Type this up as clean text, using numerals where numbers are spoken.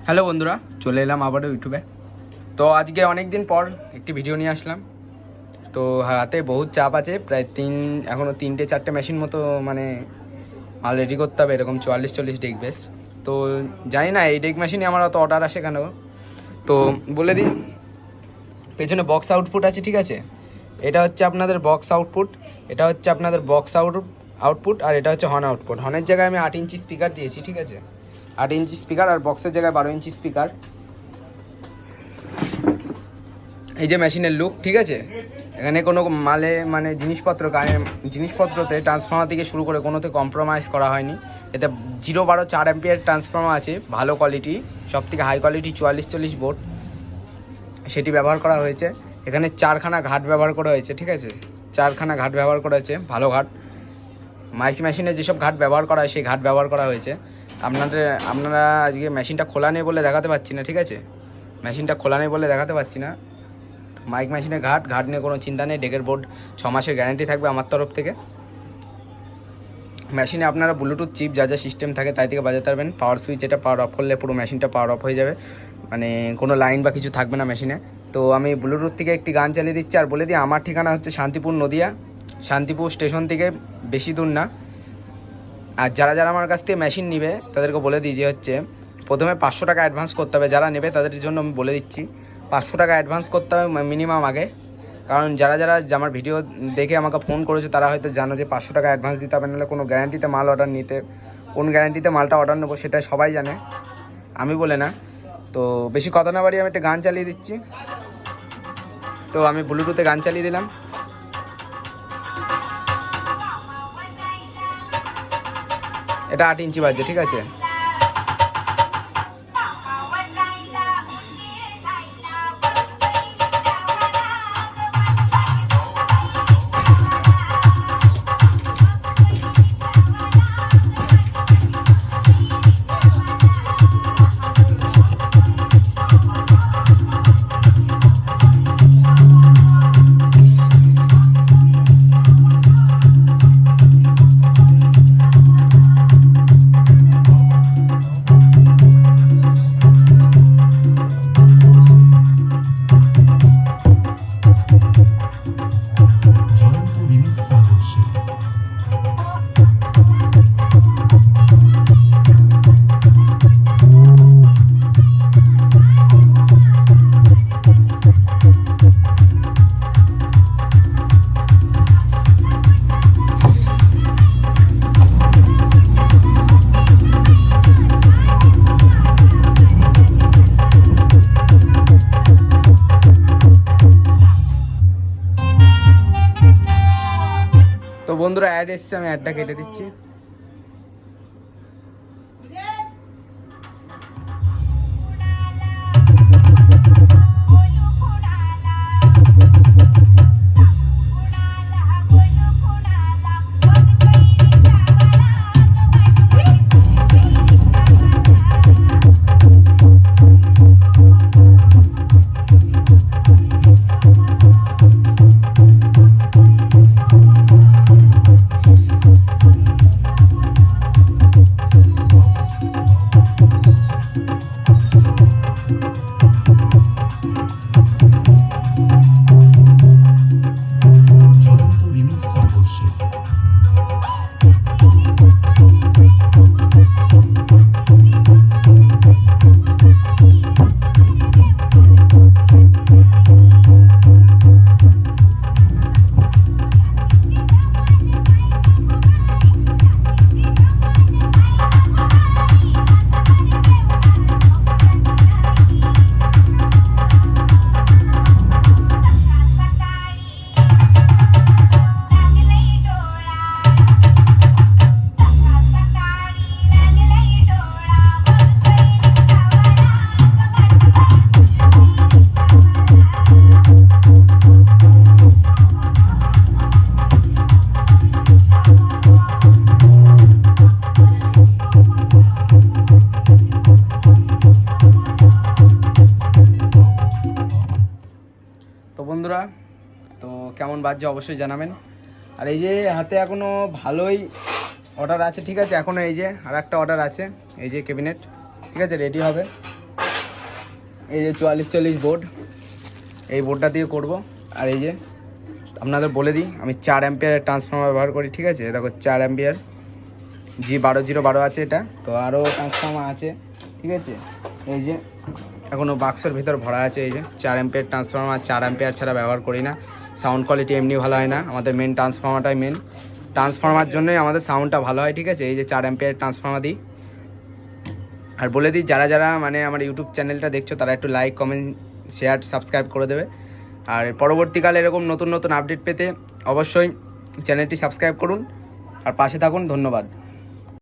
Hello বন্ধুরা, চলে এলাম আবারও ইউটিউবে। তো আজকে অনেক দিন পর একটি ভিডিও নিয়ে আসলাম। তো হাতে বহুত চাপ আছে, প্রায় এখনও 3-4টে মেশিন মতো মানে মাল রেডি করতে হবে, এরকম 44-40 ডেক বেস। তো জানি না এই ডেক মেশিনে আমার অত অর্ডার আসে কেন। তো বলে দিই, পেছনে বক্স আউটপুট আছে, ঠিক আছে। এটা হচ্ছে আপনাদের বক্স আউটপুট, এটা হচ্ছে আপনাদের বক্স আউটপুট, আর এটা হচ্ছে হর্ন আউটপুট। হর্নের জায়গায় আমি 8 ইঞ্চি স্পিকার দিয়েছি, ঠিক আছে। 8 ইঞ্চি স্পিকার, আর বক্সের জায়গায় 12 ইঞ্চি স্পিকার। এই যে মেশিনের লুক, ঠিক আছে। এখানে কোনো মালে মানে জিনিসপত্রতে ট্রান্সফর্মার থেকে শুরু করে কোনোতে কম্প্রোমাইজ করা হয়নি। এতে 0-12-4 অ্যাম্পিয়ার ট্রান্সফর্মার আছে, ভালো কোয়ালিটি, সব থেকে হাই কোয়ালিটি 44-40 ভোল্ট সেটি ব্যবহার করা হয়েছে। এখানে 4খানা ঘাট ব্যবহার করা হয়েছে, ঠিক আছে। 4খানা ঘাট ব্যবহার করা হয়েছে, ভালো ঘাট। মাইক মেশিনে যেসব ঘাট ব্যবহার করা হয় সেই ঘাট ব্যবহার করা হয়েছে। আপনারা আজকে মেশিনটা খোলা নেই বলে দেখাতে পারছি না, ঠিক আছে। মেশিনটা খোলা নেই বলে দেখাতে পারছি না। মাইক মেশিনে ঘাট নিয়ে কোনো চিন্তা নেই। ডেকের বোর্ড 6 মাসের গ্যারান্টি থাকবে আমার তরফ থেকে। মেশিনে আপনারা ব্লুটুথ চিপ যা যা সিস্টেম থাকে তাই থেকে বাজাতে পারবেন। পাওয়ার সুইচ এটা পাওয়ার অফ করলে পুরো মেশিনটা পাওয়ার অফ হয়ে যাবে, মানে কোনো লাইন বা কিছু থাকবে না মেশিনে। তো আমি ব্লুটুথ থেকে একটি গান চালিয়ে দিচ্ছি। আর বলে দিই, আমার ঠিকানা হচ্ছে শান্তিপুর, নদিয়া। শান্তিপুর স্টেশন থেকে বেশি দূর না। আর যারা আমার কাছ থেকে মেশিন নেবে তাদেরকে বলে দিই যে হচ্ছে প্রথমে 500 টাকা অ্যাডভান্স করতে হবে। যারা নেবে তাদের জন্য আমি বলে দিচ্ছি 500 টাকা অ্যাডভান্স করতে হবে মিনিমাম আগে। কারণ যারা আমার ভিডিও দেখে আমাকে ফোন করেছে তারা হয়তো জানো যে 500 টাকা অ্যাডভান্স দিতে হবে, নাহলে কোনো গ্যারান্টিতে মাল অর্ডার নিতে, কোন গ্যারান্টিতে মালটা অর্ডার নেবো সেটা সবাই জানে, আমি বলে না। তো বেশি কথা না বাড়িয়ে আমি একটা গান চালিয়ে দিচ্ছি। তো আমি ব্লুটুথে গান চালিয়ে দিলাম। এটা 8 ইঞ্চি বাজছে, ঠিক আছে। তো বন্ধুরা, অ্যাড এসছে, আমি অ্যাডটা কেটে দিচ্ছি। তো বন্ধুরা, তো কেমন বাজছে অবশ্যই জানাবেন। আর এই যে হাতে এখনও ভালোই অর্ডার আছে, ঠিক আছে। এখনও এই যে আর একটা অর্ডার আছে, এই যে ক্যাবিনেট, ঠিক আছে, রেডি হবে। এই যে 4440 বোর্ড, এই বোর্ডটা দিয়ে করব। আর এই যে আপনাদের বলে দিই, আমি 4 অ্যাম্পিয়ারের ট্রান্সফর্মার ব্যবহার করি, ঠিক আছে। দেখো 4 অ্যাম্পিয়ার G12012 আছে এটা, তো আরও ট্রান্সফর্মার আছে, ঠিক আছে। এই যে এখনও বাক্সের ভিতর ভরা আছে। এই যে 4 অ্যাম্পিয়ার ট্রান্সফর্মার, 4 অ্যাম্পিয়ার ছাড়া ব্যবহার করি না। সাউন্ড কোয়ালিটি এমনি ভালো হয় না, আমাদের মেন ট্রান্সফর্মারটাই মেন। ট্রান্সফর্মার জন্যই আমাদের সাউন্ডটা ভালো হয়, ঠিক আছে। এই যে 4 অ্যাম্পিয়ার ট্রান্সফর্মার দিই। আর বলে দিই, যারা যারা মানে আমার ইউটিউব চ্যানেলটা দেখছো তারা একটু লাইক, কমেন্ট, শেয়ার, সাবস্ক্রাইব করে দেবে। আর পরবর্তীকালে এরকম নতুন নতুন আপডেট পেতে অবশ্যই চ্যানেলটি সাবস্ক্রাইব করুন আর পাশে থাকুন। ধন্যবাদ।